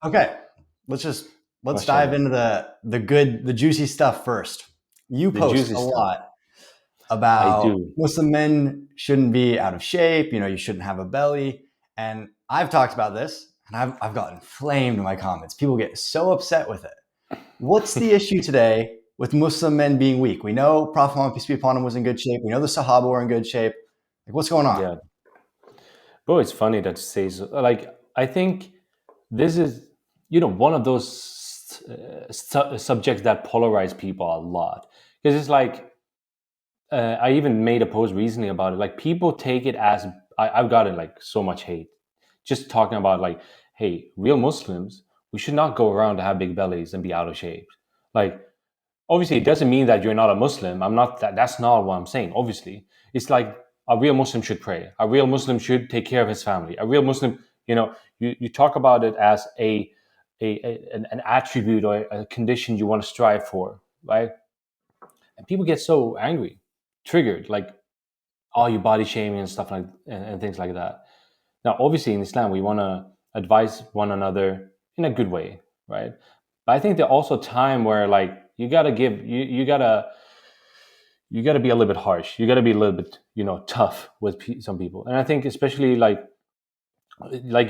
Okay, let's Question. dive into the juicy stuff first. You The post juicy a stuff. lot I about do. Muslim men shouldn't be out of shape. You shouldn't have a belly. And I've talked about this, and I've gotten flamed in my comments. People get so upset with it. What's the issue today with Muslim men being weak? We know Prophet Muhammad, peace be upon him, was in good shape. We know the Sahaba were in good shape. Like, what's going on? Yeah. Bro, it's funny that you say so. Like, I think this is, one of those subjects that polarize people a lot. Because it's like, I even made a post recently about it. Like, people take it as, I've gotten like so much hate. Just talking about like, hey, real Muslims, we should not go around to have big bellies and be out of shape. Like, obviously, it doesn't mean that you're not a Muslim. I'm not that. That's not what I'm saying. Obviously, it's like a real Muslim should pray. A real Muslim should take care of his family. A real Muslim, you talk about it as an attribute or a condition you want to strive for, right? And people get so angry, triggered, like, oh, you body shaming and stuff like and things like that. Now, obviously, in Islam, we want to advise one another in a good way, right? But I think there's also time where like you gotta give you gotta be a little bit harsh. You gotta be a little bit tough with some people, and I think especially like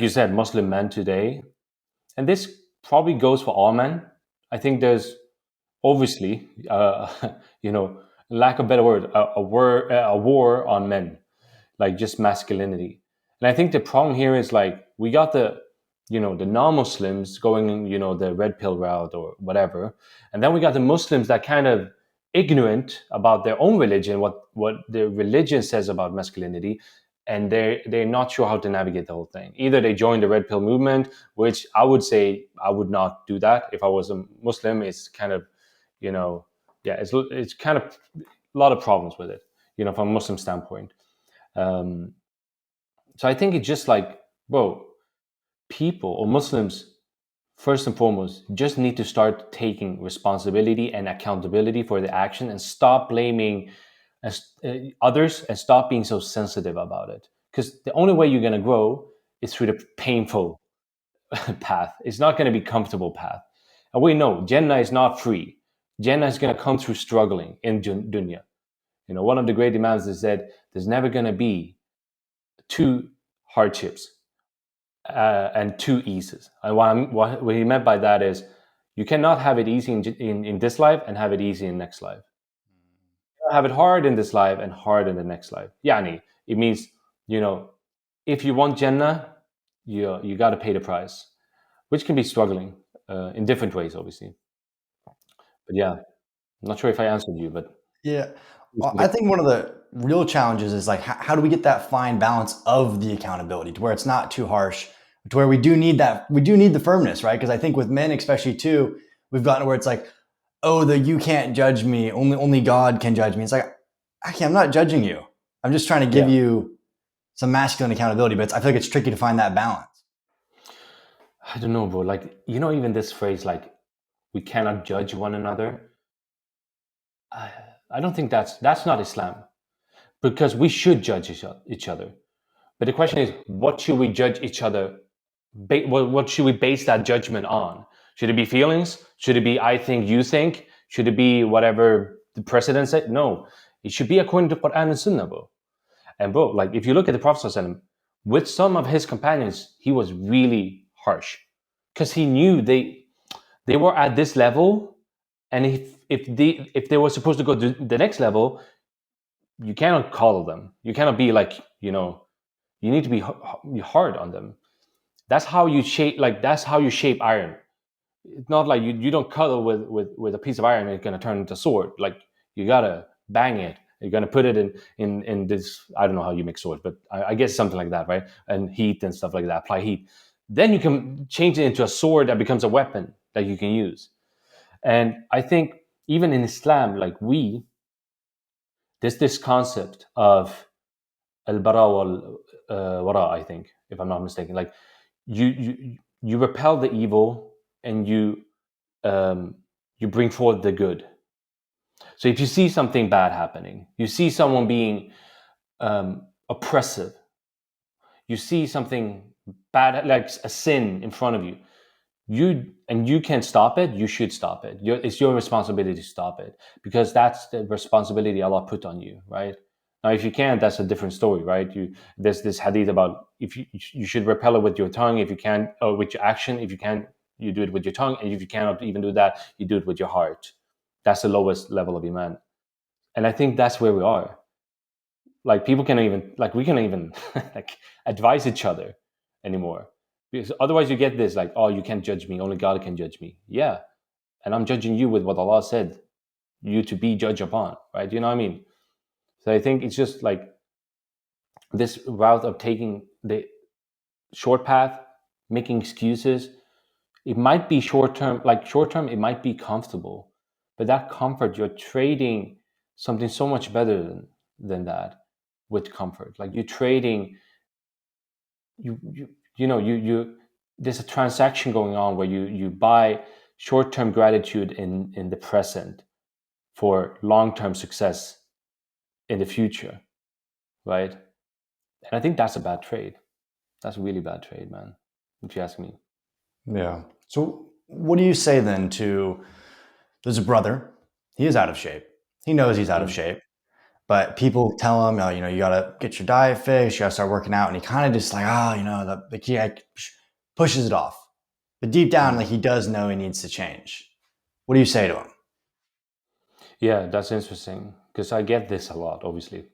you said, Muslim men today, and this probably goes for all men. I think there's obviously you know lack of better word a war on men, like just masculinity. And I think the problem here is like we got the non-Muslims going the red pill route or whatever, and then we got the Muslims that kind of ignorant about their own religion, what their religion says about masculinity, and they're not sure how to navigate the whole thing. Either they join the red pill movement, which I would say I would not do that if I was a Muslim. It's kind of you know yeah, it's kind of a lot of problems with it, from a Muslim standpoint. um, so I think it's just like, bro, people or Muslims, first and foremost, just need to start taking responsibility and accountability for the action and stop blaming others and stop being so sensitive about it. Because the only way you're going to grow is through the painful path. It's not going to be comfortable path. And we know Jannah is not free. Jannah is going to come through struggling in Dunya. One of the great imams has said, there's never going to be two hardships and two eases. And what he meant by that is you cannot have it easy in this life and have it easy in next life. You have it hard in this life and hard in the next life. Yani, it means, if you want Jannah, you got to pay the price, which can be struggling in different ways, obviously. But yeah, I'm not sure if I answered you, but Yeah. Well, I think one of the real challenges is like, how do we get that fine balance of the accountability to where it's not too harsh, to where we do need the firmness, right? Because I think with men, especially too, we've gotten to where it's like, oh, you can't judge me. Only God can judge me. It's like, actually, I'm not judging you. I'm just trying to give you some masculine accountability, but I feel like it's tricky to find that balance. I don't know, bro. Like, even this phrase, like, we cannot judge one another. I don't think that's not Islam, because we should judge each other. But the question is, what should we judge each other? What should we base that judgment on? Should it be feelings? Should it be I think, you think? Should it be whatever the president said? No, it should be according to Quran and Sunnah, bro. And bro, like if you look at the Prophet ﷺ, with some of his companions, he was really harsh because he knew they were at this level, and if they were supposed to go to the next level, you cannot coddle them. You cannot be like you need to be hard on them. That's how you shape. Like that's how you shape iron. It's not like you don't cuddle with a piece of iron and it's gonna turn into a sword. Like you gotta bang it. You're gonna put it in this. I don't know how you make swords, but I guess something like that, right? And heat and stuff like that. Apply heat. Then you can change it into a sword that becomes a weapon that you can use. And I think even in Islam, like there's this concept of al-bara wal-wara, I think, if I'm not mistaken. Like you repel the evil and you bring forth the good. So if you see something bad happening, you see someone being oppressive, you see something bad, like a sin in front of you, you can't stop it, you should stop it. It's your responsibility to stop it, because that's the responsibility Allah put on you, right? Now, if you can't, that's a different story, right? There's this hadith about if you should repel it with your tongue, if you can, or with your action. If you can, you do it with your tongue, and if you cannot even do that, you do it with your heart. That's the lowest level of iman, and I think that's where we are. Like people can even we can even like advise each other anymore, because otherwise you get this like, oh, you can't judge me, only God can judge me. Yeah, and I'm judging you with what Allah said you to be judged upon, right? You know what I mean? So I think it's just like this route of taking the short path, making excuses. It might be short term, it might be comfortable, but that comfort, you're trading something so much better than that with comfort. Like you're trading, you there's a transaction going on where you buy short-term gratitude in the present for long-term success in the future, right? And I think that's a bad trade. That's a really bad trade, man, if you ask me. Yeah. So what do you say then to, there's a brother, he is out of shape. He knows he's out of shape, but people tell him, oh, you got to get your diet fixed, you got to start working out. And he kind of just like, the key pushes it off. But deep down, like he does know he needs to change. What do you say to him? Yeah, that's interesting, because I get this a lot, obviously.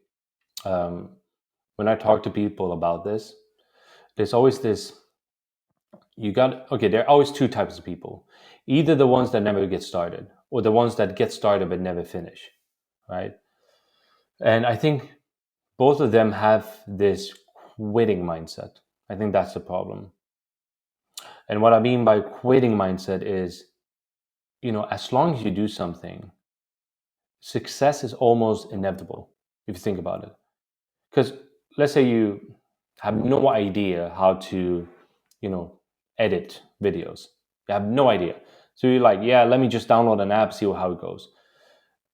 When I talk to people about this, there's always this, there are always two types of people. Either the ones that never get started, or the ones that get started but never finish, right? And I think both of them have this quitting mindset. I think that's the problem. And what I mean by quitting mindset is, as long as you do something, success is almost inevitable if you think about it. Because let's say you have no idea how to, edit videos. You have no idea. So you're like, yeah, let me just download an app, see how it goes.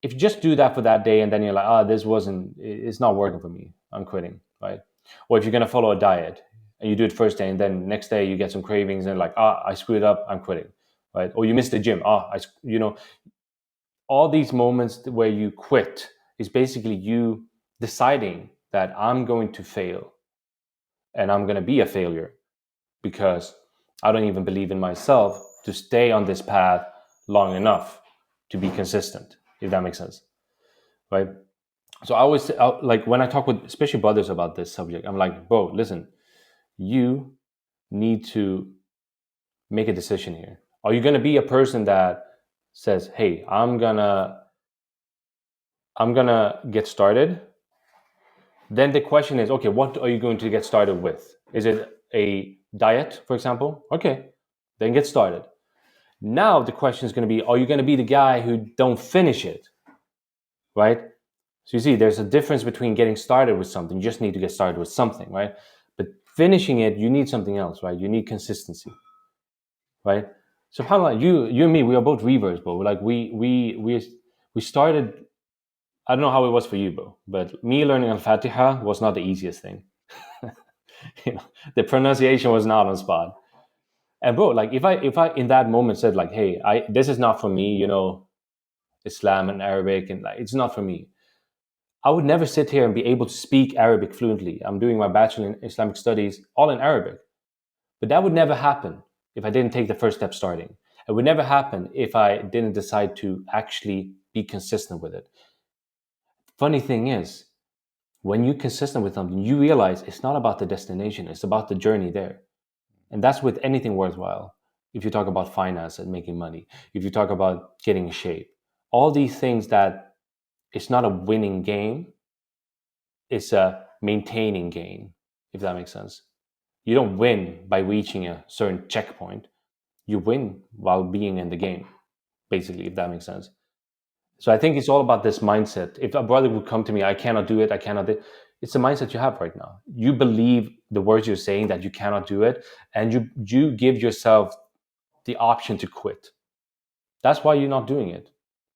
If you just do that for that day and then you're like, it's not working for me, I'm quitting, right? Or if you're going to follow a diet and you do it first day and then next day you get some cravings and like, I screwed up, I'm quitting, right? Or you missed the gym, all these moments where you quit is basically you deciding that I'm going to fail and I'm going to be a failure because I don't even believe in myself to stay on this path long enough to be consistent, if that makes sense, right? So I always like when I talk with especially brothers about this subject, I'm like, bro, listen, you need to make a decision here. Are you going to be a person that says, hey, I'm gonna get started? Then the question is, okay, what are you going to get started with? Is it a diet, for example? Okay, then get started. Now the question is going to be, are you going to be the guy who don't finish it, right? So you see, there's a difference between getting started with something. You just need to get started with something, right? But finishing it, you need something else, right? You need consistency, right? So subhanAllah, you and me, we are both reverts, bro. Like we started. I don't know how it was for you, bro, but me learning Al-Fatiha was not the easiest thing. The pronunciation was not on spot. And bro, like if I in that moment said like, hey, this is not for me, Islam and Arabic, and like it's not for me, I would never sit here and be able to speak Arabic fluently. I'm doing my bachelor in Islamic studies all in Arabic. But that would never happen if I didn't take the first step starting. It would never happen if I didn't decide to actually be consistent with it. Funny thing is, when you're consistent with something, you realize it's not about the destination, it's about the journey there. And that's with anything worthwhile. If you talk about finance and making money, if you talk about getting in shape, all these things that it's not a winning game, it's a maintaining game, if that makes sense. You don't win by reaching a certain checkpoint. You win while being in the game, basically, if that makes sense. So I think it's all about this mindset. If a brother would come to me, I cannot do it, it's the mindset you have right now. You believe the words you're saying that you cannot do it, and you give yourself the option to quit. That's why you're not doing it,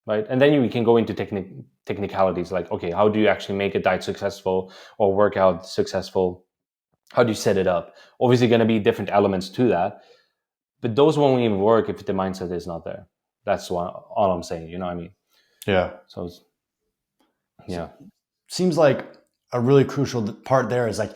right? And then we can go into technicalities like, okay, how do you actually make a diet successful or workout successful? How do you set it up? Obviously, going to be different elements to that. but those won't even work if the mindset is not there. That's all I'm saying. You know what I mean? Yeah. So yeah. Seems like a really crucial part there is like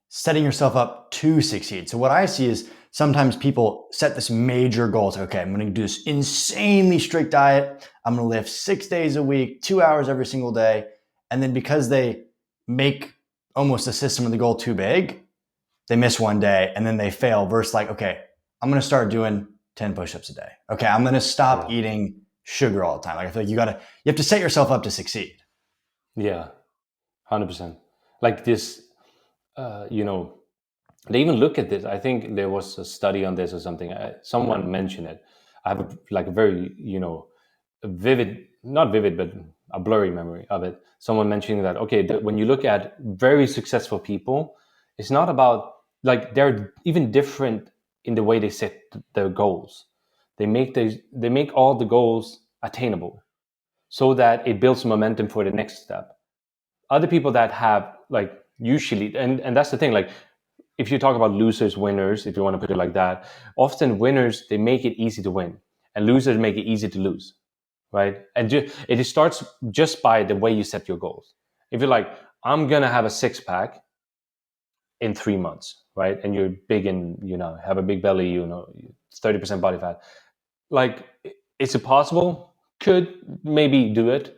setting yourself up to succeed. So what I see is sometimes people set this major goal. It's like, okay, I'm going to do this insanely strict diet. I'm going to lift 6 days a week, 2 hours every single day. And then because they make almost the system of the goal too big, they miss one day and then they fail versus like, okay, I'm going to start doing 10 push-ups a day. Okay, I'm going to stop eating sugar all the time. Like I feel like you have to set yourself up to succeed. Yeah, 100%. Like this, they even look at this. I think there was a study on this or something. Someone mentioned it. I have a very, vivid, not vivid, but a blurry memory of it. Someone mentioning that, okay, when you look at very successful people, it's not about, like, they're even different in the way they set their goals. They make all the goals attainable so that it builds momentum for the next step. Other people that have, like, usually, and that's the thing, like, if you talk about losers, winners, if you want to put it like that, often winners, they make it easy to win, and losers make it easy to lose, right? And it starts just by the way you set your goals. If you're like, I'm gonna have a six pack in 3 months, right? And you're big and have a big belly, 30% body fat. Like, is it possible? Could maybe do it.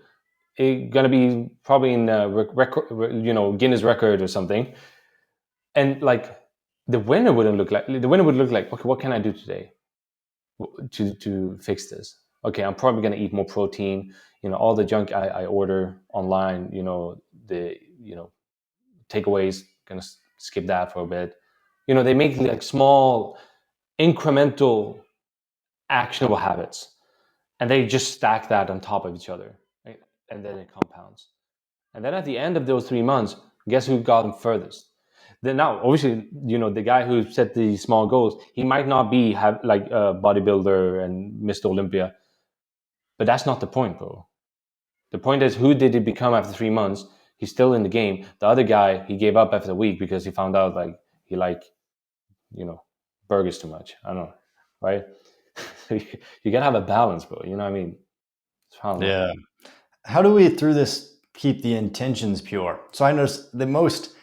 It's gonna be probably in the Guinness record or something. And like, the winner would look like, okay, what can I do today to fix this? Okay, I'm probably gonna eat more protein. All the junk I order online. The takeaways, gonna skip that for a bit. They make like small, incremental, actionable habits, and they just stack that on top of each other, right? And then it compounds. And then at the end of those 3 months, guess who got them furthest? Then now, obviously, the guy who set the small goals, he might not have like a bodybuilder and Mr. Olympia, but that's not the point, bro. The point is, who did he become after 3 months? He's still in the game. The other guy, he gave up after a week because he found out like he burgers too much. I don't know, right? You gotta have a balance, bro. You know what I mean? Yeah. How do we, through this, keep the intentions pure? So I notice the most,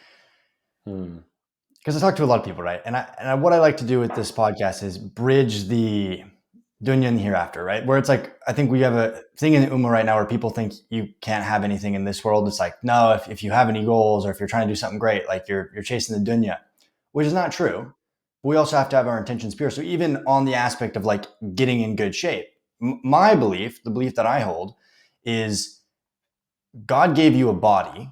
because I talk to a lot of people, right? And what I like to do with this podcast is bridge the Dunya and the hereafter, right? Where it's like, I think we have a thing in the Ummah right now where people think you can't have anything in this world. It's like, no, if you have any goals or if you're trying to do something great, like you're chasing the Dunya, which is not true. But we also have to have our intentions pure. So even on the aspect of like getting in good shape, my belief, the belief that I hold, is God gave you a body,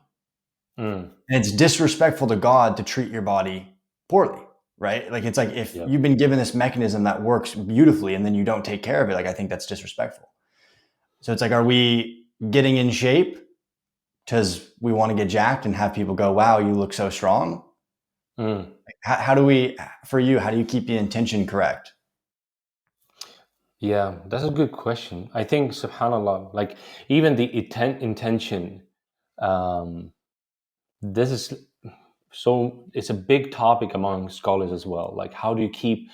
and it's disrespectful to God to treat your body poorly, right? Like, it's like, if you've been given this mechanism that works beautifully and then you don't take care of it, like, I think that's disrespectful. So it's like, are we getting in shape because we want to get jacked and have people go, wow, you look so strong? How do we, for you, how do you keep the intention correct? Yeah, that's a good question. I think, subhanAllah, like, even the intention, this is so, it's a big topic among scholars as well. Like, how do you keep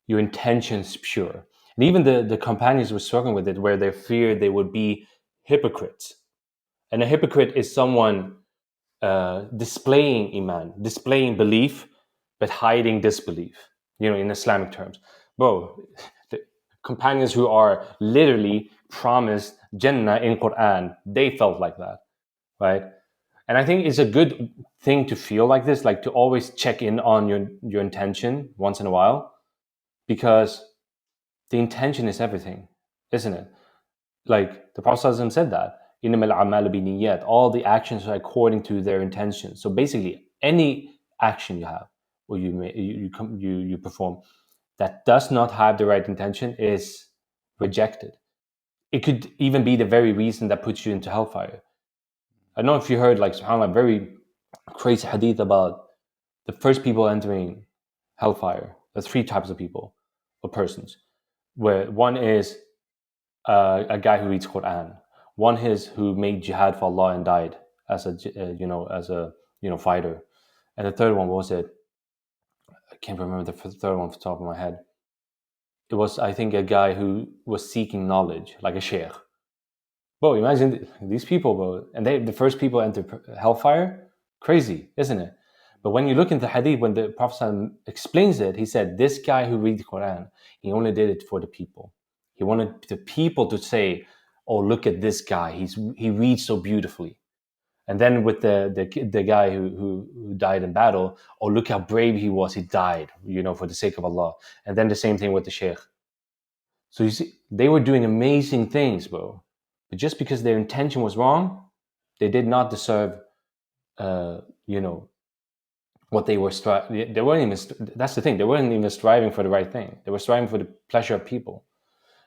your intentions pure? And even the companions were struggling with it, where they feared they would be hypocrites. And a hypocrite is someone displaying iman, displaying belief, but hiding disbelief, in Islamic terms. Bro, the companions who are literally promised Jannah in Quran, they felt like that, right? And I think it's a good thing to feel like this, like to always check in on your intention once in a while, because the intention is everything, isn't it? Like the Prophet ﷺ said that, إِنَّمَا الْأَعْمَالُ بِالنِّيَّاتِ, all the actions are according to their intention. So basically, any action you have or you perform that does not have the right intention is rejected. It could even be the very reason that puts you into hellfire. I don't know if you heard, like, subhanAllah, very crazy hadith about the first people entering hellfire. There's 3 types of people or persons, where one is a guy who reads Quran. One is who made jihad for Allah and died as a fighter. And the third one, what was it? I can't remember the third one off the top of my head. it was, I think, a guy who was seeking knowledge, like a sheikh. Bro, imagine these people, bro, and the first people enter hellfire. Crazy, isn't it? But when you look into the hadith, when the Prophet explains it, he said, this guy who reads the Quran, he only did it for the people. He wanted the people to say, oh, look at this guy. He reads so beautifully. And then with the guy who died in battle, oh, look how brave he was. He died, for the sake of Allah. And then the same thing with the sheikh. So you see, they were doing amazing things, bro. But just because their intention was wrong, they did not deserve, what they were striving. They weren't even. That's the thing. They weren't even striving for the right thing. They were striving for the pleasure of people.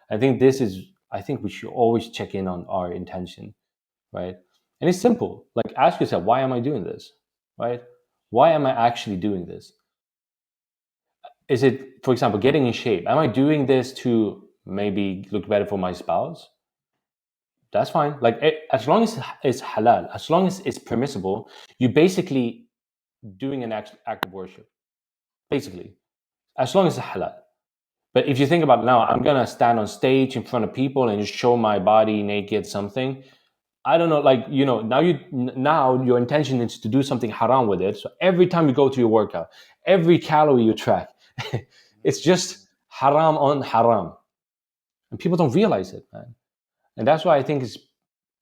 I think we should always check in on our intention, right? And it's simple. Like, ask yourself, why am I doing this, right? Why am I actually doing this? Is it, for example, getting in shape? Am I doing this to maybe look better for my spouse? That's fine. Like, as long as it's halal, as long as it's permissible, you're basically doing an act of worship. Basically, as long as it's halal. But if you think about it now, I'm gonna stand on stage in front of people and just show my body naked, something. I don't know, like, now your intention is to do something haram with it. So every time you go to your workout, every calorie you track, it's just haram on haram, and people don't realize it, man. And that's why I think it's,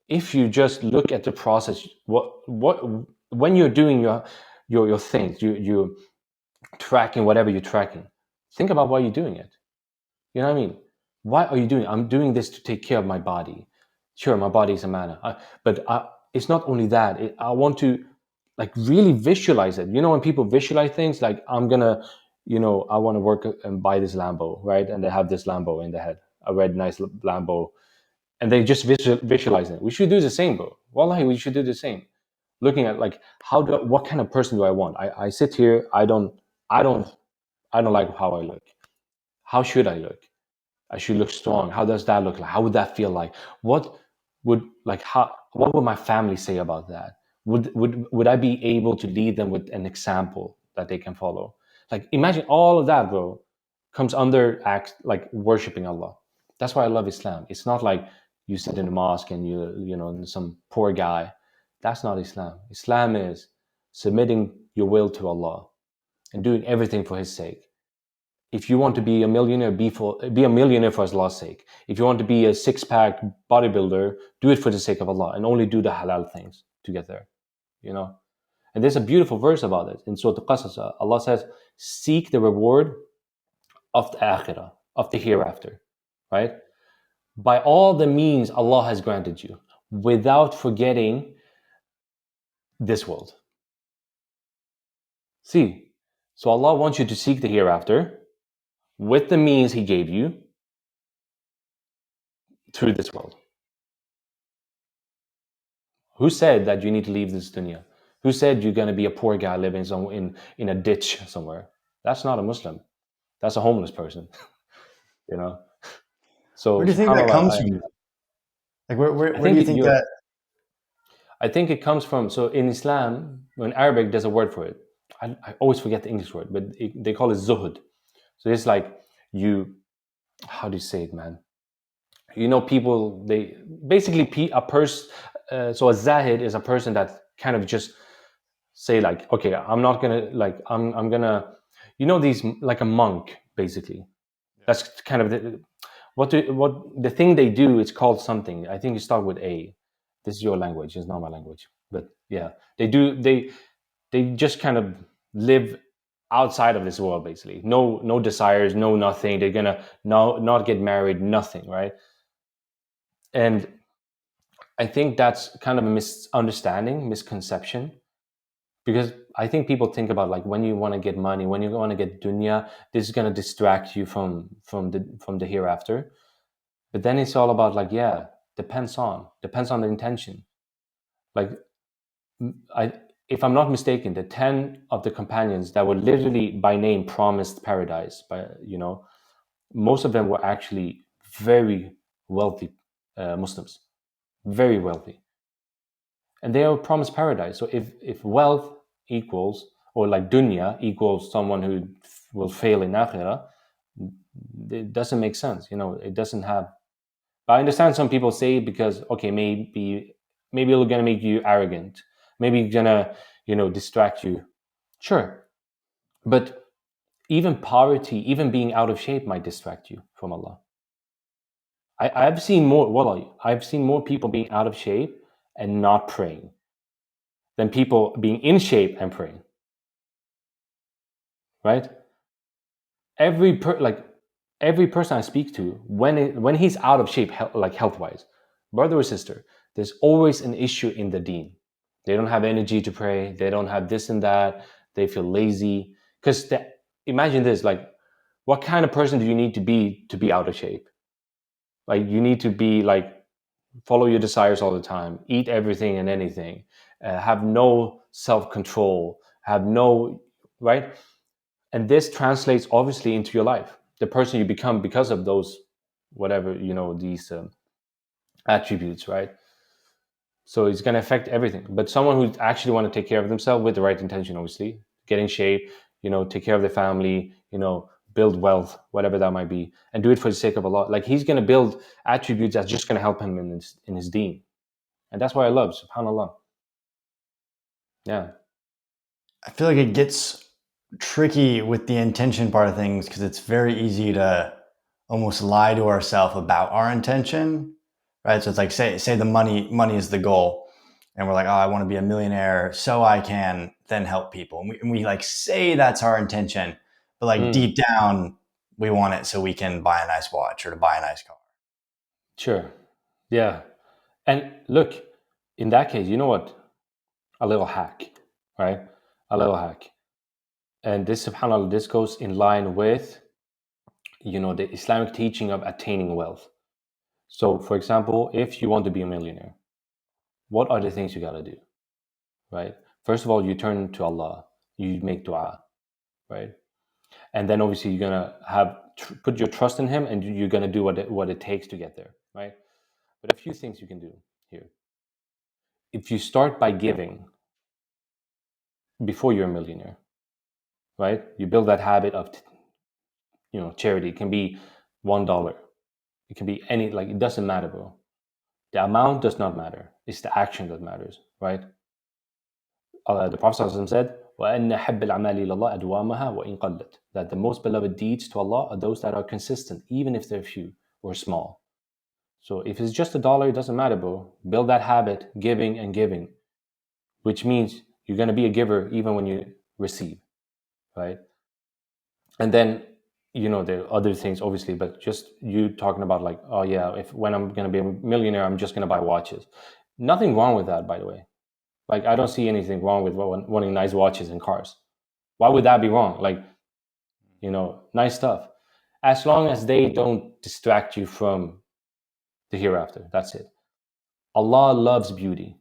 if you just look at the process, when you're doing your things, you tracking whatever you're tracking, think about why you're doing it. You know what I mean? Why are you doing it? I'm doing this to take care of my body. Sure, my body is a man, but it's not only that. I want to, like, really visualize it. When people visualize things, like, I'm gonna, I want to work and buy this Lambo, right? And they have this Lambo in their head, a red, nice Lambo, and they just visualize it. We should do the same, bro. Wallahi, we should do the same. Looking at, like, what kind of person do I want? I sit here. I don't like how I look. How should I look? I should look strong. How does that look like? How would that feel like? What would my family say about that? Would I be able to lead them with an example that they can follow? Like, imagine all of that, bro, comes under like worshiping Allah. That's why I love Islam. It's not like you sit in a mosque and some poor guy. That's not Islam. Islam is submitting your will to Allah and doing everything for His sake. If you want to be a millionaire, be a millionaire for Allah's sake. If you want to be a six-pack bodybuilder, do it for the sake of Allah and only do the halal things to get there. And there's a beautiful verse about it in Surah Al-Qasas. Allah says, seek the reward of the akhira, of the hereafter, right? By all the means Allah has granted you, without forgetting this world. See, so Allah wants you to seek the hereafter with the means He gave you through this world. Who said that you need to leave this dunya? Who said you're going to be a poor guy living in a ditch somewhere? That's not a Muslim. That's a homeless person. So where do you think that comes from? Like, where do you think that? I think it comes from, so in Islam, in Arabic, there's a word for it. I always forget the English word, but they call it zuhud. So it's like how do you say it, man? People, they basically a person. So a zahid is a person that kind of just say, like, okay, I'm not gonna, like, I'm gonna, these, like a monk, basically. That's kind of what the thing they do. It's called something. I think you start with A. This is your language. It's not my language, but yeah, they just kind of live outside of this world, basically. No desires, no nothing. They're gonna not get married, nothing, right? And I think that's kind of a misconception, because I think people think about, like, when you want to get money, when you want to get dunya, this is going to distract you from the hereafter. But then it's all about, like, yeah, depends on the intention. Like, if I'm not mistaken, the 10 of the companions that were literally by name promised paradise, most of them were actually very wealthy Muslims, very wealthy, and they are promised paradise. So if wealth equals, or like dunya equals someone who will fail in akhira, It doesn't make sense. It doesn't have. But I understand some people say it because, okay, maybe it's gonna make you arrogant. Maybe it's gonna, distract you. Sure, but even poverty, even being out of shape, might distract you from Allah. I've seen more. Well, I've seen more people being out of shape and not praying than people being in shape and praying. Right? Every person I speak to, when he's out of shape, like health wise, brother or sister, there's always an issue in the deen. They don't have energy to pray. They don't have this and that. They feel lazy. Because imagine this: like, what kind of person do you need to be out of shape? Like, you need to be like, follow your desires all the time, eat everything and anything, have no self-control, have no, right? And this translates obviously into your life, the person you become because of those, whatever, these attributes, right? So it's going to affect everything. But someone who actually want to take care of themselves with the right intention, obviously, get in shape, take care of their family, build wealth, whatever that might be, and do it for the sake of Allah. Like, he's going to build attributes that's just going to help him in his deen. And that's why I love, subhanAllah. Yeah. I feel like it gets tricky with the intention part of things because it's very easy to almost lie to ourselves about our intention, right? So it's like, say the money is the goal, and we're like, oh, I want to be a millionaire so I can then help people, and we like say that's our intention, but like deep down we want it so we can buy a nice watch or to buy a nice car. Sure. Yeah. And look, in that case, you know what? A little hack, right? A little hack. And this, subhanAllah, this goes in line with, the Islamic teaching of attaining wealth. So, for example, if you want to be a millionaire, what are the things you got to do, right? First of all, you turn to Allah, you make dua, right? And then obviously you're going to put your trust in Him, and you're going to do what it takes to get there, right? But a few things you can do here. If you start by giving before you're a millionaire, right? You build that habit of, charity. It can be $1. It can be any, like, it doesn't matter, bro. The amount does not matter. It's the action that matters, right? The Prophet ﷺ said, وَأَنَّ حَبِّ الْأَعْمَالِ إِلَى اللَّهِ أَدْوَامَهَا وَإِنْ قَلَّتْ. That the most beloved deeds to Allah are those that are consistent, even if they're few or small. So if it's just $1, it doesn't matter, bro. Build that habit, giving and giving, which means you're going to be a giver even when you receive, right? And then, there are other things, obviously, but just you talking about, like, oh yeah, when I'm going to be a millionaire, I'm just going to buy watches. Nothing wrong with that, by the way. Like, I don't see anything wrong with wanting nice watches and cars. Why would that be wrong? Like, nice stuff. As long as they don't distract you from the hereafter, that's it. Allah loves beauty.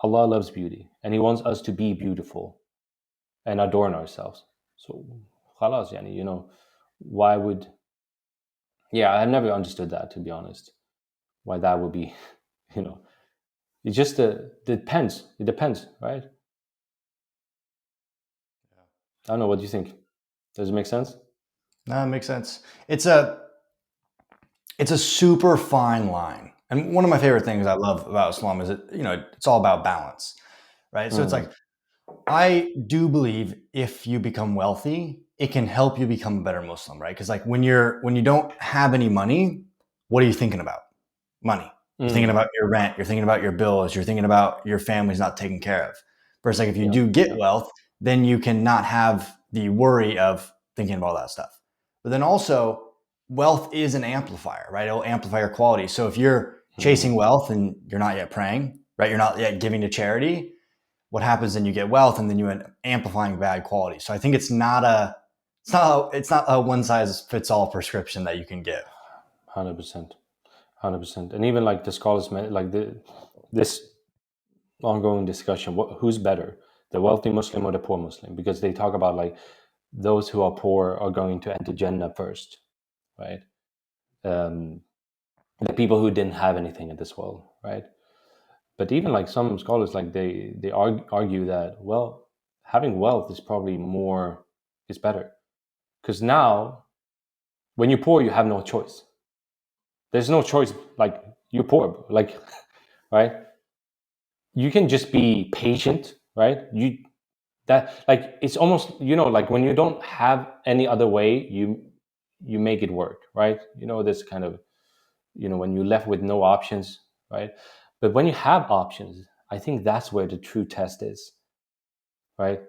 Allah loves beauty, and He wants us to be beautiful and adorn ourselves. So, khalas, why would... Yeah, I've never understood that, to be honest. Why that would be, it just depends. It depends, right? I don't know. What do you think? Does it make sense? No, it makes sense. It's a super fine line. And one of my favorite things I love about Islam is it's all about balance, right? So it's like, I do believe if you become wealthy, it can help you become a better Muslim, right? Because like when you don't have any money, what are you thinking about? Money. You're thinking about your rent. You're thinking about your bills. You're thinking about your family's not taken care of. Versus like if you do get wealth, then you can not have the worry of thinking about all that stuff. But then also, wealth is an amplifier, right? It'll amplify your quality. So if you're chasing wealth and you're not yet praying, right? You're not yet giving to charity. What happens then? You get wealth, and then you end up amplifying bad quality. So I think it's not a one size fits all prescription that you can give. 100%, 100%. And even like the scholars, like this ongoing discussion, who's better, the wealthy Muslim or the poor Muslim? Because they talk about, like, those who are poor are going to enter Jannah first, right? The people who didn't have anything in this world, right? But even like some scholars, like they argue that, well, having wealth is probably is better, Because now, when you're poor, you have no choice. There's no choice. Like, you're poor, like, right? You can just be patient, right? It's almost, like when you don't have any other way, you make it work, right? This kind of, when you're left with no options, right? But when you have options, I think that's where the true test is, right?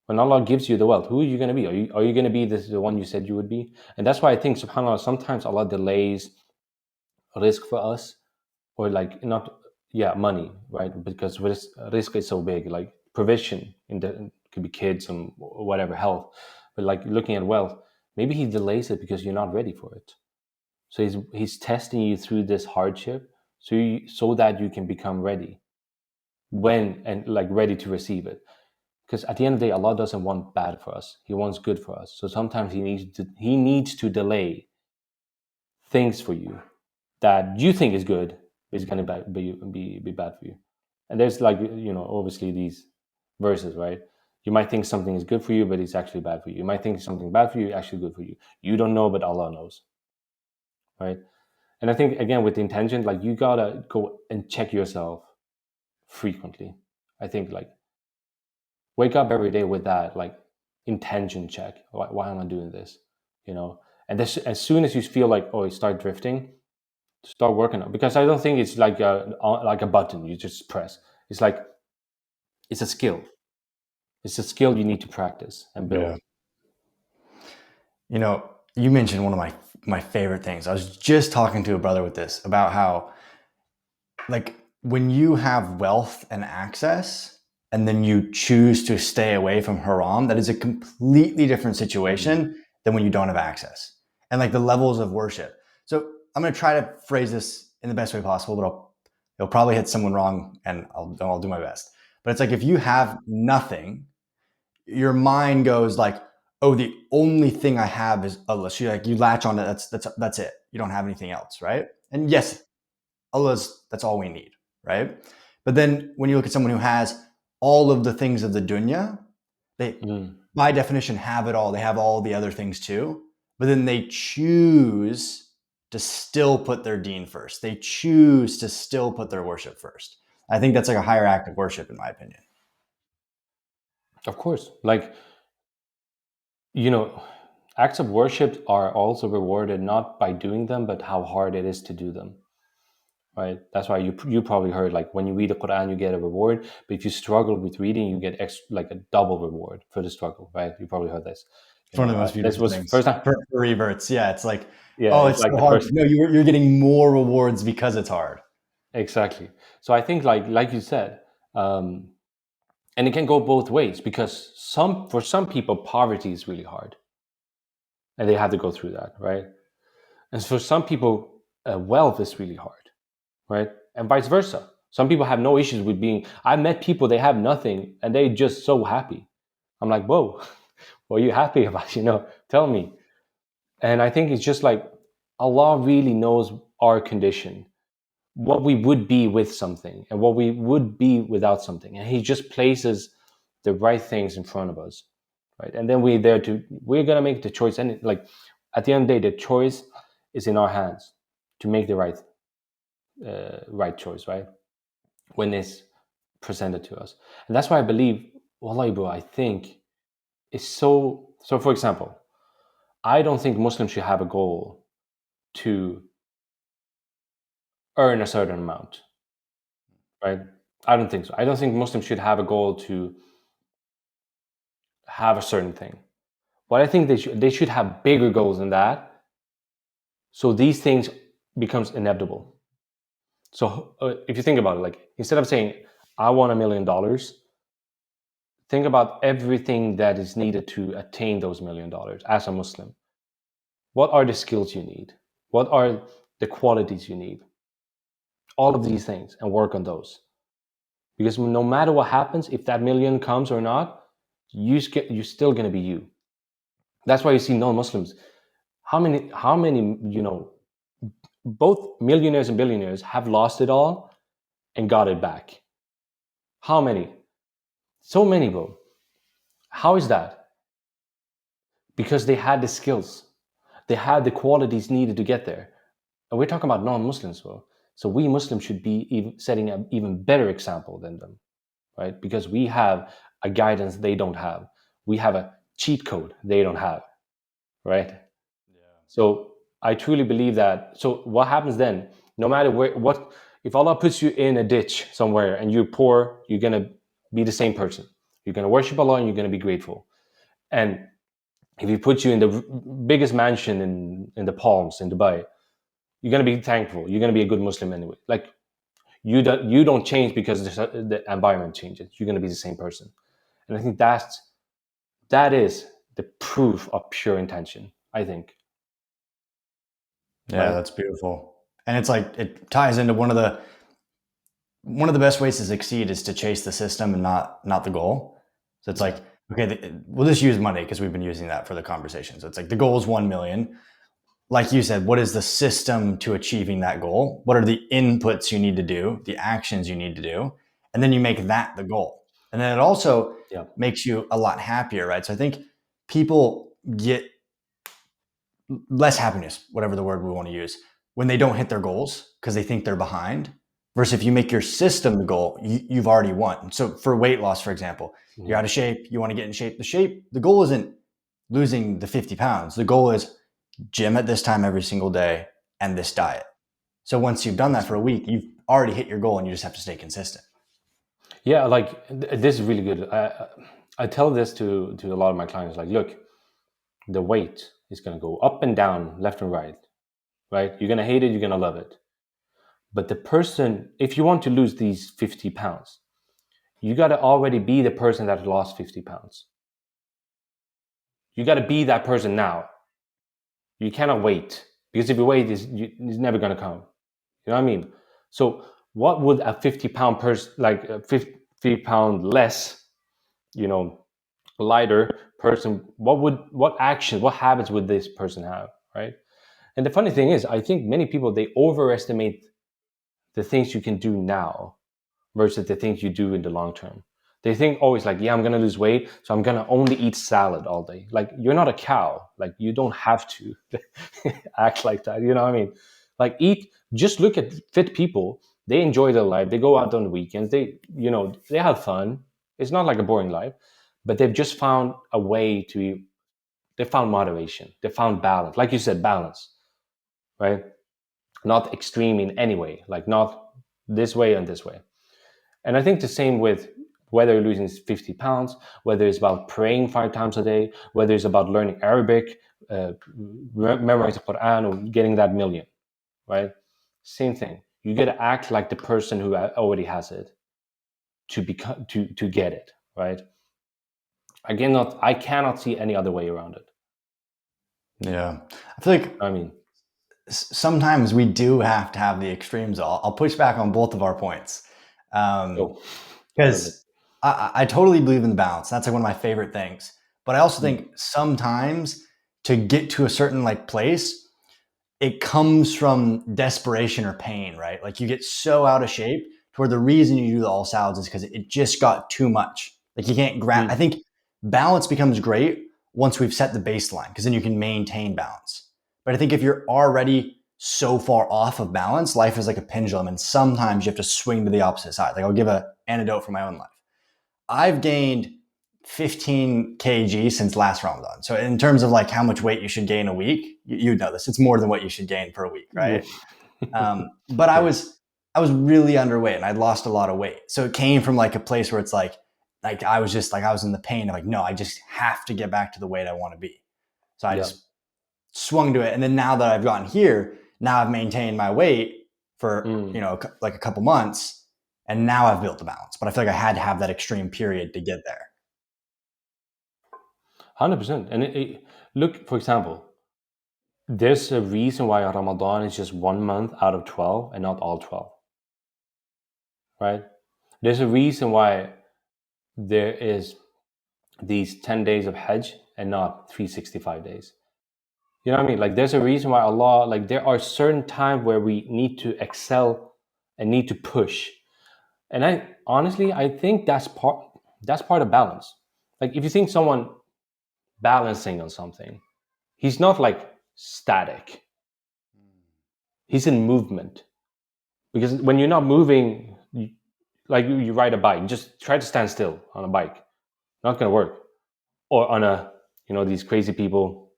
When Allah gives you the wealth, who are you going to be? Are you going to be the one you said you would be? And that's why I think, subhanAllah, sometimes Allah delays risk for us, or like not, money, right? Because risk is so big, like provision it could be kids and whatever, health. But like looking at wealth, maybe He delays it because you're not ready for it. So he's testing you through this hardship, so that you can become ready ready to receive it. Because at the end of the day, Allah doesn't want bad for us. He wants good for us. So sometimes He needs to delay things for you that you think is good, is going to be bad for you. And there's obviously these verses, right? You might think something is good for you, but it's actually bad for you. You might think something bad for you, actually good for you. You don't know, but Allah knows, right? And I think, again, with the intention, like, you gotta go and check yourself frequently. I think, like, wake up every day with that, like, intention check. Why am I doing this? And as soon as you feel like, you start drifting, start working on it. Because I don't think it's like a button you just press. It's like, it's a skill. It's a skill you need to practice and build. You mentioned one of my favorite things. I was just talking to a brother with this about how, like, when you have wealth and access and then you choose to stay away from haram, that is a completely different situation than when you don't have access. And like the levels of worship. So I'm going to try to phrase this in the best way possible, but it'll probably hit someone wrong, and I'll do my best. But it's like, if you have nothing, your mind goes like, oh, the only thing I have is Allah. So you latch on to that's it. You don't have anything else, right? And yes, that's all we need, right? But then when you look at someone who has all of the things of the dunya, they by definition have it all. They have all the other things too, but then they choose to still put their deen first. They choose to still put their worship first. I think that's like a higher act of worship, in my opinion. Of course, like, acts of worship are also rewarded not by doing them, but how hard it is to do them, right? That's why you probably heard, like, when you read the Quran, you get a reward, but if you struggle with reading, you get like a double reward for the struggle, right? You probably heard this. It's one of the most This beautiful was things first time for reverts. Yeah, it's like, it's it's like so the hard. first. No, you're getting more rewards because it's hard. Exactly. So I think, like you said, and it can go both ways, because for some people, poverty is really hard, and they have to go through that, right? And for some people, wealth is really hard, right? And vice versa. Some people have no issues with being. I met people, they have nothing and they just so happy. I'm like, whoa, what are you happy about? Tell me. And I think it's just like, Allah really knows our condition, what we would be with something and what we would be without something. And He just places the right things in front of us, right? And then we're going to make the choice. And like, at the end of the day, the choice is in our hands to make the right choice, right? When it's presented to us. And that's why I believe, wallahi bro, I think it's so, for example, I don't think Muslims should have a goal to earn a certain amount, right? I don't think so. I don't think Muslims should have a goal to have a certain thing. But I think they should have bigger goals than that, so these things becomes inevitable. So if you think about it, like, instead of saying, I want $1 million, think about everything that is needed to attain those $1 million as a Muslim. What are the skills you need? What are the qualities you need? All of these things, and work on those. Because no matter what happens, if that million comes or not, you're still going to be you. That's why you see non-Muslims. How many, both millionaires and billionaires have lost it all and got it back. How many? So many, bro. How is that? because they had the skills, they had the qualities needed to get there. And we're talking about non-Muslims, so we Muslims should be setting an even better example than them, right? Because we have a guidance they don't have. We have a cheat code they don't have, right? So I truly believe that. So what happens then? No matter what, if Allah puts you in a ditch somewhere and you're poor, you're gonna be the same person. You're gonna worship Allah and you're gonna be grateful. And if He puts you in the biggest mansion in the Palms in Dubai, you're gonna be thankful. You're gonna be a good Muslim anyway. Like you don't change because the environment changes. You're gonna be the same person. And I think that is the proof of pure intention, I think. Yeah, Right? that's beautiful. And it's like it ties into one of the best ways to succeed is to chase the system and not the goal. So it's like, okay, we'll just use money because we've been using that for the conversation. So it's like the goal is 1 million. Like you said, what is the system to achieving that goal? What are the inputs you need to do, the actions you need to do? And then you make that the goal. And then it also Yeah. makes you a lot happier, right? So I think people get less happiness, whatever the word we want to use, when they don't hit their goals because they think they're behind. Versus if you make your system the goal, you've already won. So for weight loss, for example, you're out of shape, you want to get in shape. The goal isn't losing the 50 pounds. The goal is gym at this time every single day and this diet. So once you've done that for a week, you've already hit your goal and you just have to stay consistent. Yeah, like this is really good. I tell this to a lot of my clients. Like, look, the weight is going to go up and down, left and right. Right? You're going to hate it. You're going to love it. But the person, if you want to lose these 50 pounds, you got to already be the person that lost 50 pounds. You got to be that person now. You cannot wait, because if you wait, it's never going to come. You know what I mean? So what would a 50-pound person, like a 50-pound less, lighter person, what habits would this person have, right? And the funny thing is, I think many people, they overestimate the things you can do now versus the things you do in the long term. They think always like, yeah, I'm going to lose weight, so I'm going to only eat salad all day. Like, you're not a cow. Like, you don't have to act like that. You know what I mean? Like, just look at fit people. They enjoy their life. They go out on the weekends. They have fun. It's not like a boring life, but they've just found a way they found moderation. They found balance. Like you said, balance, right? Not extreme in any way, like not this way and this way. And I think the same with whether you're losing 50 pounds, whether it's about praying 5 times a day, whether it's about learning Arabic, memorizing Quran, or getting that million, right? Same thing. You got to act like the person who already has it to get it, right? Again, I cannot see any other way around it. Yeah. I feel like I mean, sometimes we do have to have the extremes. I'll push back on both of our points. Because I totally believe in the balance. That's like one of my favorite things. But I also think sometimes to get to a certain like place, it comes from desperation or pain, right? Like you get so out of shape to where the reason you do the all salads is because it just got too much. Like you can't grab. I think balance becomes great once we've set the baseline because then you can maintain balance. But I think if you're already so far off of balance, life is like a pendulum, and sometimes you have to swing to the opposite side. Like I'll give an anecdote from my own life. I've gained 15 kg since last Ramadan. So in terms of like how much weight you should gain a week, you know this. It's more than what you should gain per week, right? But I was really underweight and I'd lost a lot of weight. So it came from like a place where it's like I was just like I was in the pain of like, no, I just have to get back to the weight I want to be. So I just swung to it. And then now that I've gotten here, now I've maintained my weight for like a couple months, and now I've built the balance. But I feel like I had to have that extreme period to get there. 100%. And look, for example, there's a reason why Ramadan is just 1 month out of 12 and not all 12, right? There's a reason why there is these 10 days of Hajj and not 365 days. You know what I mean? Like, there's a reason why Allah, like, there are certain times where we need to excel and need to push. And I honestly think that's part of balance. Like, if you think someone balancing on something. He's not like static. He's in movement. Because when you're not moving, like you ride a bike, just try to stand still on a bike. Not going to work. Or on a, these crazy people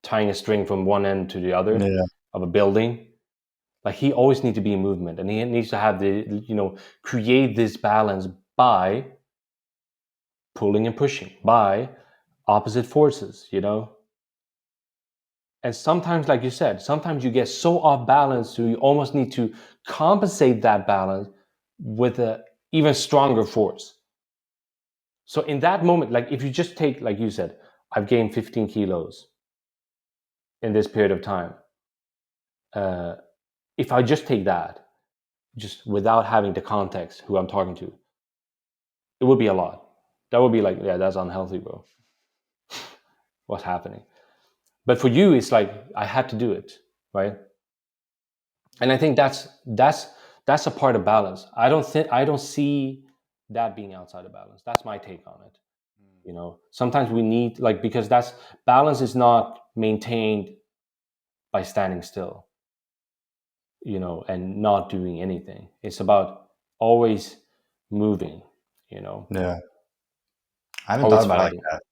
tying a string from one end to the other of a building. Like he always needs to be in movement, and he needs to have create this balance by pulling and pushing, by opposite forces, And sometimes, like you said, sometimes you get so off balance, so you almost need to compensate that balance with a even stronger force. So in that moment, like if you just take, like you said, I've gained 15 kilos in this period of time. If I just take that, just without having the context who I'm talking to, it would be a lot. That would be like, yeah, that's unhealthy, bro. What's happening? But for you, it's like I had to do it, right? And I think that's a part of balance. I don't see that being outside of balance. That's my take on it. Sometimes we need, like, because that's balance is not maintained by standing still, and not doing anything. It's about always moving, Yeah. I haven't always thought about fighting. it like that.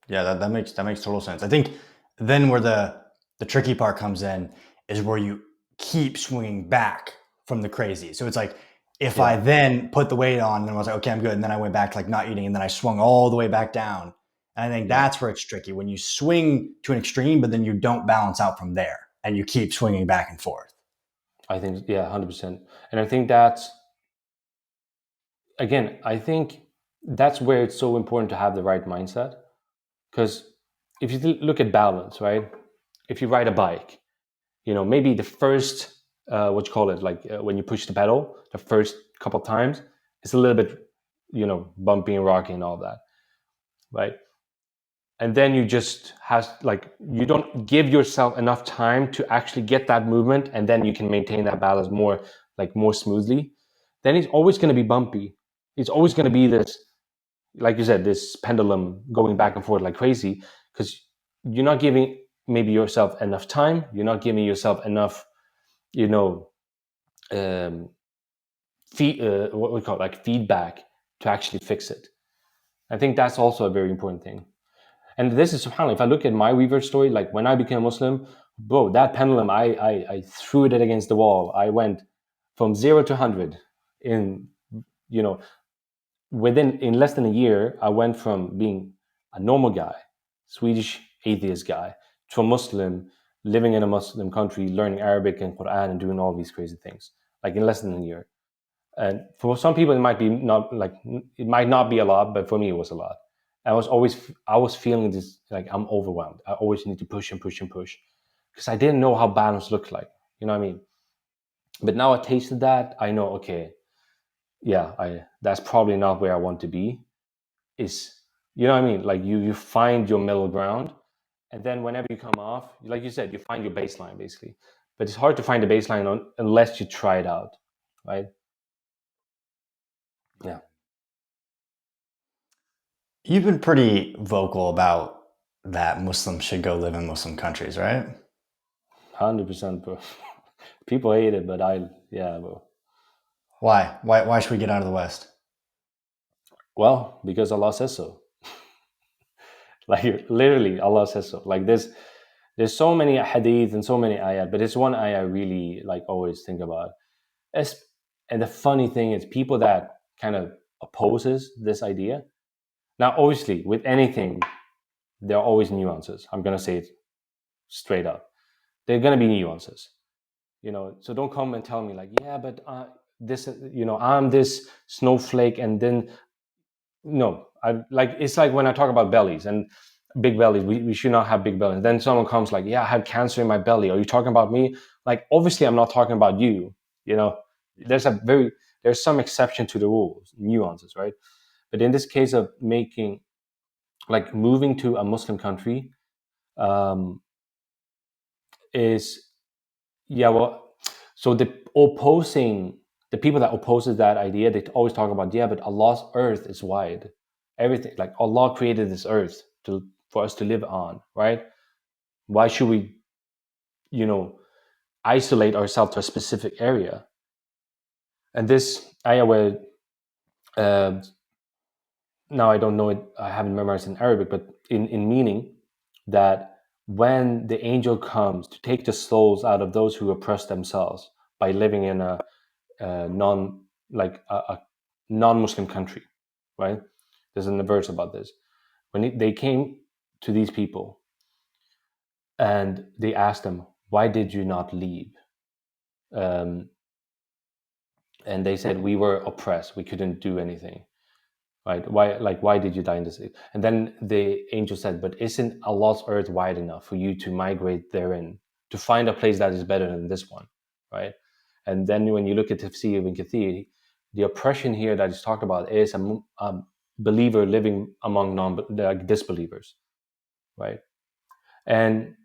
Yeah, that makes total sense. I think then where the tricky part comes in is where you keep swinging back from the crazy. So it's like if I then put the weight on and I was like, okay, I'm good, and then I went back to like not eating, and then I swung all the way back down. And I think that's where it's tricky, when you swing to an extreme, but then you don't balance out from there, and you keep swinging back and forth. I think, 100%. And I think that's, again, I think that's where it's so important to have the right mindset. Because if you look at balance, right? If you ride a bike, maybe the first, when you push the pedal, the first couple of times, it's a little bit, bumpy and rocky and all that, right? And then you just you don't give yourself enough time to actually get that movement, and then you can maintain that balance more smoothly. Then it's always going to be bumpy. It's always going to be this, like you said, this pendulum going back and forth like crazy, because you're not giving maybe yourself enough time. You're not giving yourself enough, what we call feedback to actually fix it. I think that's also a very important thing. And this is, subhanAllah, if I look at my revert story, like when I became a Muslim, bro, that pendulum, I threw it against the wall. I went from 0 to 100 in, in less than a year. I went from being a normal guy, Swedish atheist guy, to a Muslim, living in a Muslim country, learning Arabic and Quran and doing all these crazy things, like in less than a year. And for some people, it might not be a lot, but for me, it was a lot. I was feeling this, like I'm overwhelmed. I always need to push and push and push, because I didn't know how balance looked like. You know what I mean? But now I tasted that, I know, okay, that's probably not where I want to be. You know what I mean? Like you find your middle ground, and then whenever you come off, like you said, you find your baseline basically. But it's hard to find a baseline unless you try it out, right? Yeah. You've been pretty vocal about that Muslims should go live in Muslim countries, right? 100%, bro. People hate it, but bro. Why? Why should we get out of the West? Well, because Allah says so. Like literally, Allah says so. Like there's so many hadith and so many ayat, but it's one ayah I really always think about. And the funny thing is, people that kind of opposes this idea. Now, obviously, with anything, there are always nuances. I'm gonna say it straight up. There are gonna be nuances. So don't come and tell me but this, I'm this snowflake, and then no, it's like when I talk about bellies and big bellies, we should not have big bellies. Then someone comes I had cancer in my belly. Are you talking about me? Obviously I'm not talking about you. There's some exception to the rules, nuances, right? But in this case of moving to a Muslim country, so the people that opposes that idea, they always talk about, but Allah's earth is wide. Everything, Allah created this earth to for us to live on, right? Why should we, isolate ourselves to a specific area? And this ayah where, uh, now I don't know it, I haven't memorized in Arabic, but in meaning that when the angel comes to take the souls out of those who oppress themselves by living in a non like a non-Muslim country, right? There's a verse about this. When they came to these people and they asked them, "Why did you not leave?" Um, and they said, "We were oppressed. We couldn't do anything." Right? Why did you die in this? And then the angel said, "But isn't Allah's earth wide enough for you to migrate therein, to find a place that is better than this one?" Right? And then when you look at Tafsir ibn Kathir, the oppression here that is talked about is a believer living among disbelievers, right? And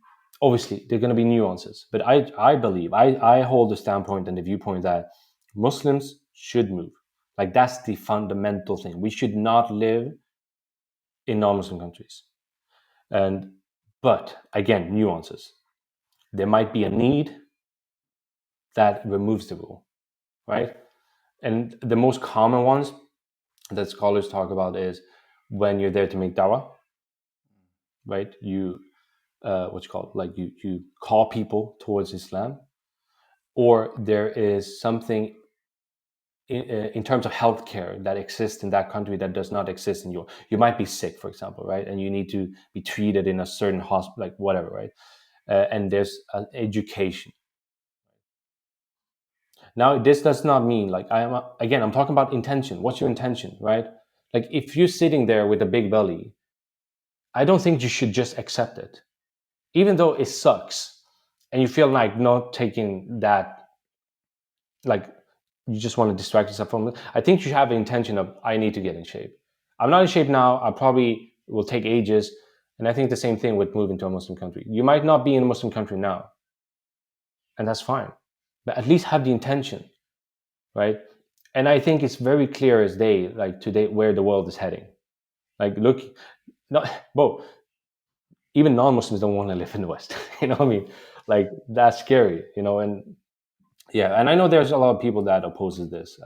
obviously there are going to be nuances, but I believe, I hold the standpoint and the viewpoint that Muslims should move. Like, that's the fundamental thing. We should not live in non-Muslim countries. But again, nuances. There might be a need that removes the rule, right? And the most common ones that scholars talk about is when you're there to make dawah, right? You what's called, like, you call people towards Islam, or there is something in terms of healthcare that exists in that country that does not exist in your. You might be sick, for example, right? And you need to be treated in a certain hospital, like whatever, right? And there's an education. Now, this does not mean, like, I'm talking about intention. What's your intention, right? Like, if you're sitting there with a big belly, I don't think you should just accept it, even though it sucks, and you feel like not taking that, like, you just want to distract yourself from it. I think you should have the intention of, I need to get in shape. I'm not in shape now. I probably will take ages. And I think the same thing with moving to a Muslim country. You might not be in a Muslim country now, and that's fine. But at least have the intention, right? And I think it's very clear as day, like today, where the world is heading. Like, look, not, well, even non-Muslims don't want to live in the West. You know what I mean? Like, that's scary, and yeah, and I know there's a lot of people that opposes this.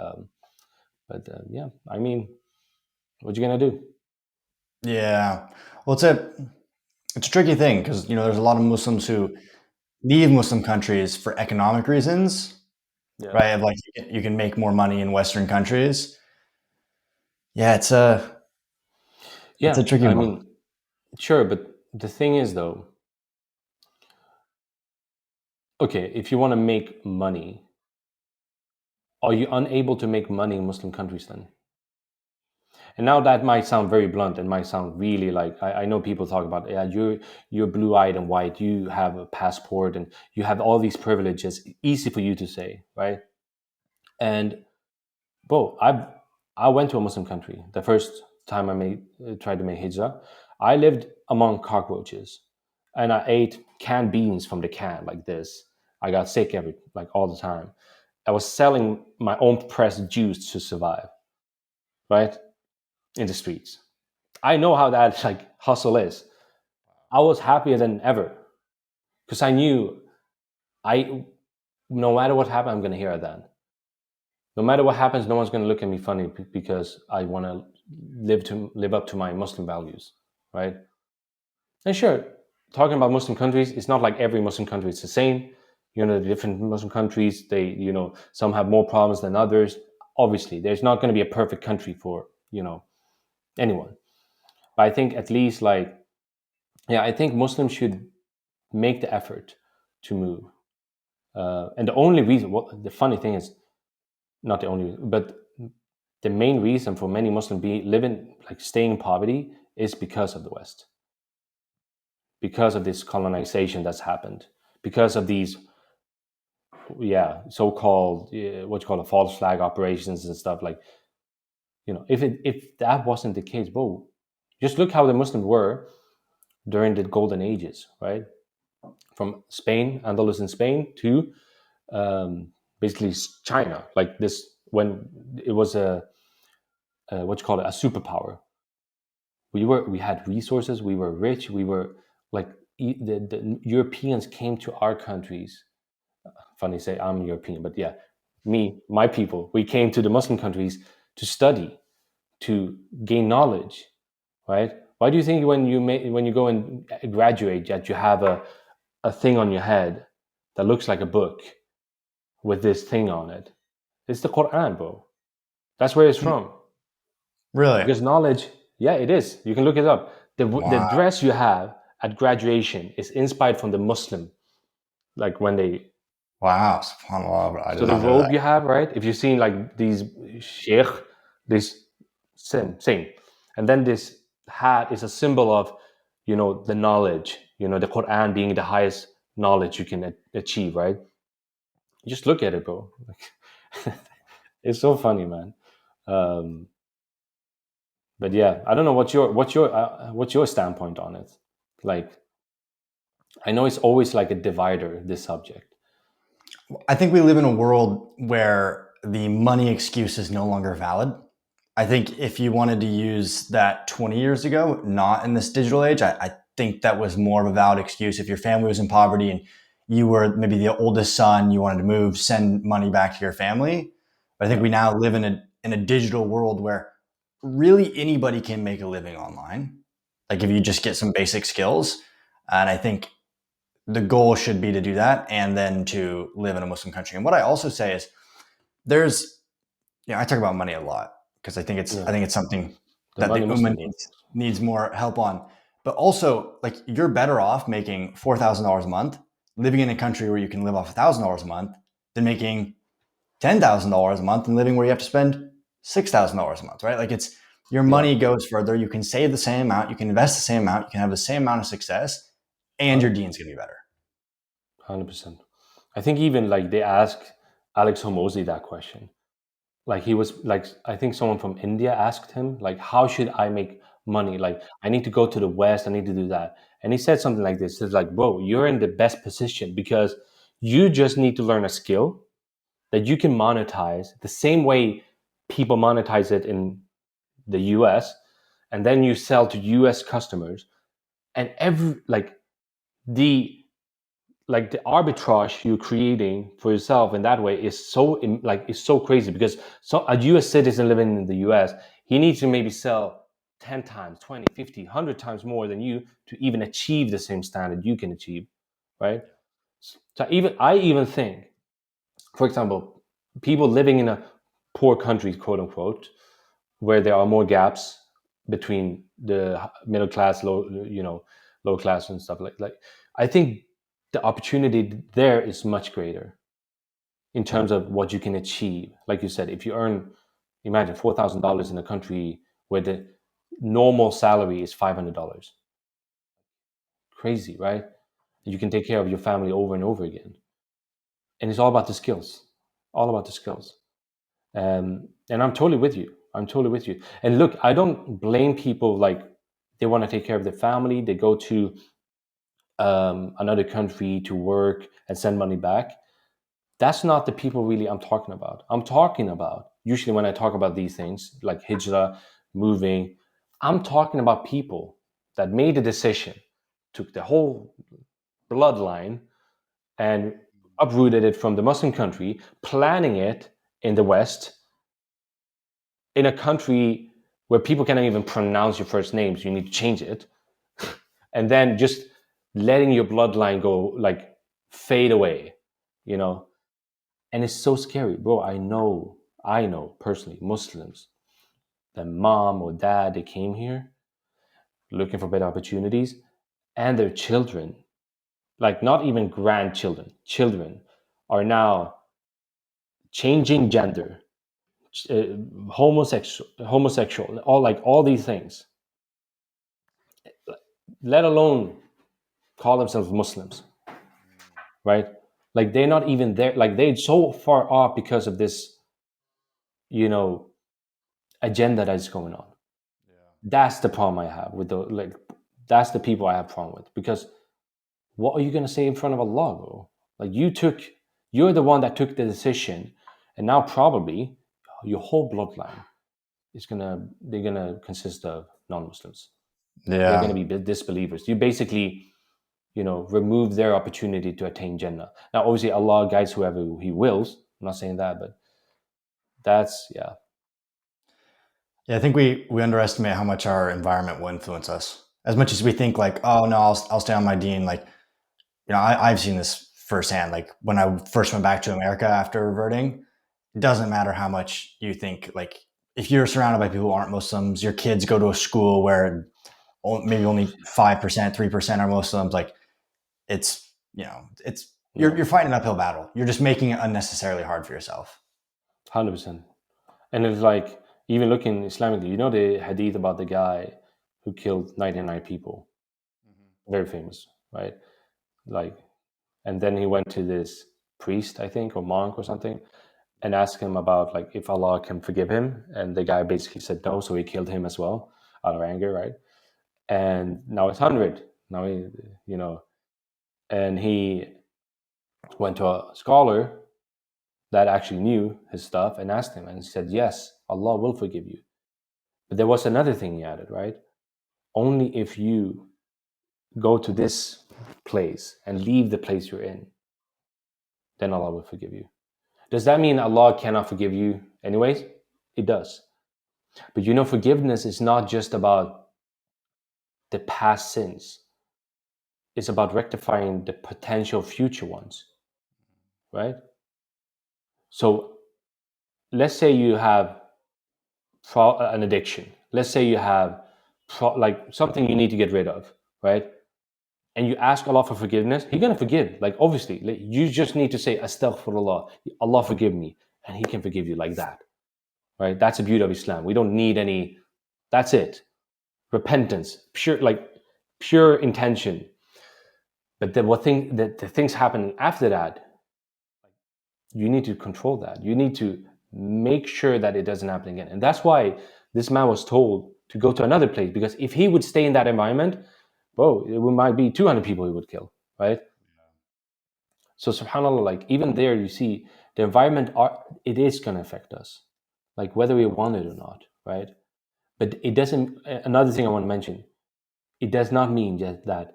But yeah, I mean, what you gonna do? Yeah. Well, it's a tricky thing because there's a lot of Muslims who leave Muslim countries for economic reasons, Yeah, right? Of like you can make more money in Western countries. Yeah, it's a yeah. tricky I one. mean, sure, but the thing is, though, okay, if you want to make money, are you unable to make money in Muslim countries then? And now that might sound very blunt and might sound really like, I know people talk about, yeah, you're blue-eyed and white, you have a passport and you have all these privileges. Easy for you to say, right? And bro, I went to a Muslim country the first time tried to make hijrah. I lived among cockroaches, and I ate canned beans from the can like this. I got sick all the time. I was selling my own pressed juice to survive, right, in the streets. I know how that hustle is. I was happier than ever because I knew I no matter what happened, I'm gonna hear it then. No matter what happens, no one's going to look at me funny because I want to live up to my Muslim values, right? And sure, talking about Muslim countries, it's not like every Muslim country is the same. The different Muslim countries, some have more problems than others. Obviously, there's not going to be a perfect country for anyone. But I think at least I think Muslims should make the effort to move. And the only reason, the funny thing is, not the only reason, but the main reason for many Muslims staying in poverty is because of the West, because of this colonization that's happened, because of these, so-called what you call it, false flag operations and stuff. If that wasn't the case, bro, just look how the Muslims were during the golden ages, right? From Spain, Andalus in Spain, to basically China, like this, when it was a what you call it, a superpower, we had resources, we were rich, we were like the Europeans came to our countries. Funny say I'm European, but yeah, my people, we came to the Muslim countries to study, to gain knowledge, right? Why do you think when you go and graduate that you have a thing on your head that looks like a book with this thing on it? It's the Quran, bro. That's where it's from. Really? Because knowledge, yeah, it is. You can look it up. The Wow. dress you have at graduation is inspired from the Muslim, like when they. Wow. SubhanAllah, bro. I So did the not know that. robe you have, right? If you've seen like these sheikh, this same, and then this hat is a symbol of, the knowledge. The Quran being the highest knowledge you can achieve, right? Just look at it, bro. It's so funny, man. Um, but yeah, I don't know what's your standpoint on it. Like, I know it's always like a divider, this subject. I think we live in a world where the money excuse is no longer valid. I think if you wanted to use that 20 years ago, not in this digital age, I think that was more of a valid excuse. If your family was in poverty and you were maybe the oldest son, you wanted to move, send money back to your family. But I think we now live in a digital world where really anybody can make a living online. Like if you just get some basic skills. And I think the goal should be to do that and then to live in a Muslim country. And what I also say is there's, I talk about money a lot because Yeah, I think it's something the that the money Ummah Muslim bro. needs more help on. But also, like you're better off making $4,000 a month, living in a country where you can live off $1,000 a month, than making $10,000 a month and living where you have to spend $6,000 a month, right? Like it's your Yeah, money goes further. You can save the same amount, you can invest the same amount, you can have the same amount of success, and your 100%. deen's gonna be better. 100%. I think even like they asked Alex Hormozy that question. Like he was like, I think someone from India asked him, like, how should I make money? Like, I need to go to the West, I need to do that. And he said something like this. It's like, bro, you're in the best position because you just need to learn a skill that you can monetize the same way people monetize it in the US. And then you sell to US customers. And the the arbitrage you're creating for yourself in that way is so crazy because a US citizen living in the US, he needs to maybe sell 10 times 20 50 100 times more than you to even achieve the same standard you can achieve, right? So I even think, for example, people living in a poor country, quote unquote, where there are more gaps between the middle class, low class and stuff like I think the opportunity there is much greater in terms of what you can achieve. Like you said, if you earn, imagine $4,000 in a country where the normal salary is $500, crazy, right? You can take care of your family over and over again, and it's all about the skills, all about the skills. And I'm totally with you. I'm totally with you. And look, I don't blame people like they want to take care of their family. They go to another country to work and send money back. That's not the people really I'm talking about. I'm talking about, usually when I talk about these things like Hijrah, moving, I'm talking about people that made a decision, took the whole bloodline and uprooted it from the Muslim country, planning it in the West, in a country where people cannot even pronounce your first names, you need to change it, and then just letting your bloodline go, like, fade away, you know. And it's so scary, bro. I know personally Muslims, that mom or dad, they came here looking for better opportunities, and their children, like not even grandchildren, children, are now changing gender, uh, homosexual, all these things, let alone call themselves Muslims, right? Like they're not even there. Like they're so far off because of this, you know, agenda that is going on. That's the problem I have with the like. That's the people I have problem with because what are you gonna say in front of Allah, bro? Like you're the one that took the decision, and now probably your whole bloodline they're gonna consist of non-Muslims. They're going to be disbelievers. You basically, remove their opportunity to attain Jannah. Now, obviously, Allah guides whoever He wills. I'm not saying that, but that's, Yeah, I think we underestimate how much our environment will influence us. As much as we think like, oh no, I'll stay on my deen. Like, I've seen this firsthand. Like when I first went back to America after reverting, it doesn't matter how much you think. Like if you're surrounded by people who aren't Muslims, your kids go to a school where maybe only 5%, 3% are Muslims. Like it's you're fighting an uphill battle. You're just making it unnecessarily hard for yourself. 100%. And it's like, even looking Islamically, the hadith about the guy who killed 99 people, very famous, right? Like, and then he went to this priest, I think, or monk or something, and asked him about like if Allah can forgive him, and the guy basically said no, so he killed him as well out of anger, right? And now it's 100. Now and he went to a scholar that actually knew his stuff and asked him, and he said, yes, Allah will forgive you. But there was another thing he added, right? Only if you go to this place and leave the place you're in, then Allah will forgive you. Does that mean Allah cannot forgive you anyways? It does. But forgiveness is not just about the past sins. It's about rectifying the potential future ones, right? So let's say you have an addiction. Let's say you have like something you need to get rid of, right? And you ask Allah for forgiveness, He's going to forgive. Like, obviously, you just need to say, Astaghfirullah, Allah forgive me. And He can forgive you like that, right? That's the beauty of Islam. We don't need any, that's it. Repentance, pure intention. But then the things happen after that, you need to control that. You need to make sure that it doesn't happen again. And that's why this man was told to go to another place, because if he would stay in that environment, it might be 200 people he would kill, right? So subhanAllah, like even there, you see the environment, it is going to affect us, like whether we want it or not, right? But it doesn't, another thing I want to mention, it does not mean just that,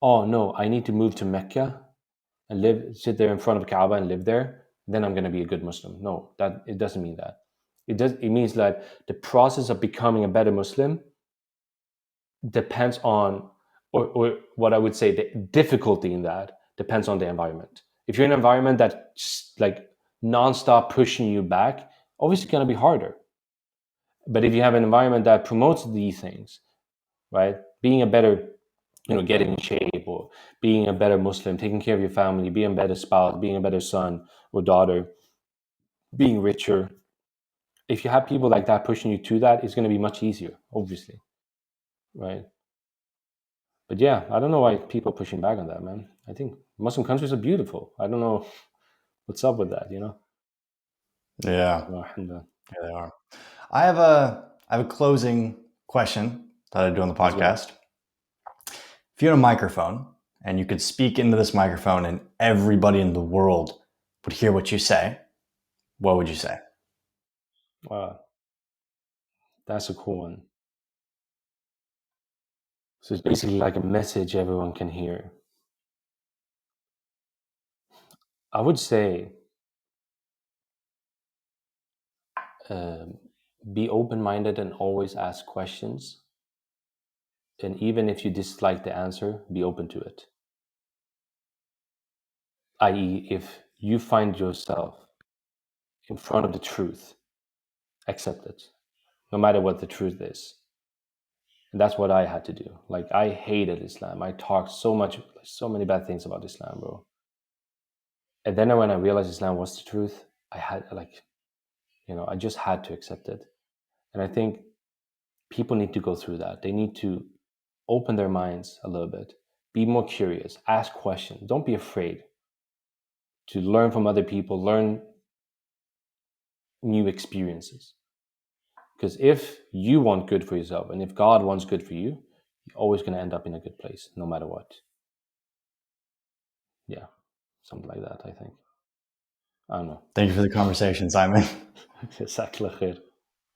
oh no, I need to move to Mecca and sit there in front of Kaaba and live there, then I'm going to be a good Muslim. No, it doesn't mean that. It means that the process of becoming a better Muslim depends on, or what I would say, the difficulty in that depends on the environment. If you're in an environment that's like nonstop pushing you back, obviously it's going to be harder. But if you have an environment that promotes these things, right, being a better, getting in shape, or being a better Muslim, taking care of your family, being a better spouse, being a better son or daughter, being richer, if you have people like that pushing you to that, it's going to be much easier, obviously, right? But yeah, I don't know why people are pushing back on that, man. I think Muslim countries are beautiful. I don't know what's up with that, Yeah, Yeah, they are. I have a closing question that I do on the podcast. If you had a microphone and you could speak into this microphone and everybody in the world would hear what you say, what would you say? Wow, that's a cool one. So it's basically like a message everyone can hear. I would say be open-minded and always ask questions. And even if you dislike the answer, be open to it. I.e., if you find yourself in front of the truth, accept it, no matter what the truth is. And that's what I had to do. Like, I hated Islam. I talked so many bad things about Islam, bro. And then when I realized Islam was the truth, I had I just had to accept it. And I think people need to go through that. They need to open their minds a little bit, be more curious, ask questions. Don't be afraid to learn from other people, learn new experiences. Because if you want good for yourself, and if God wants good for you, you're always going to end up in a good place, no matter what. Yeah, something like that, I think. I don't know. Thank you for the conversation, Simon. جزاك الله خير.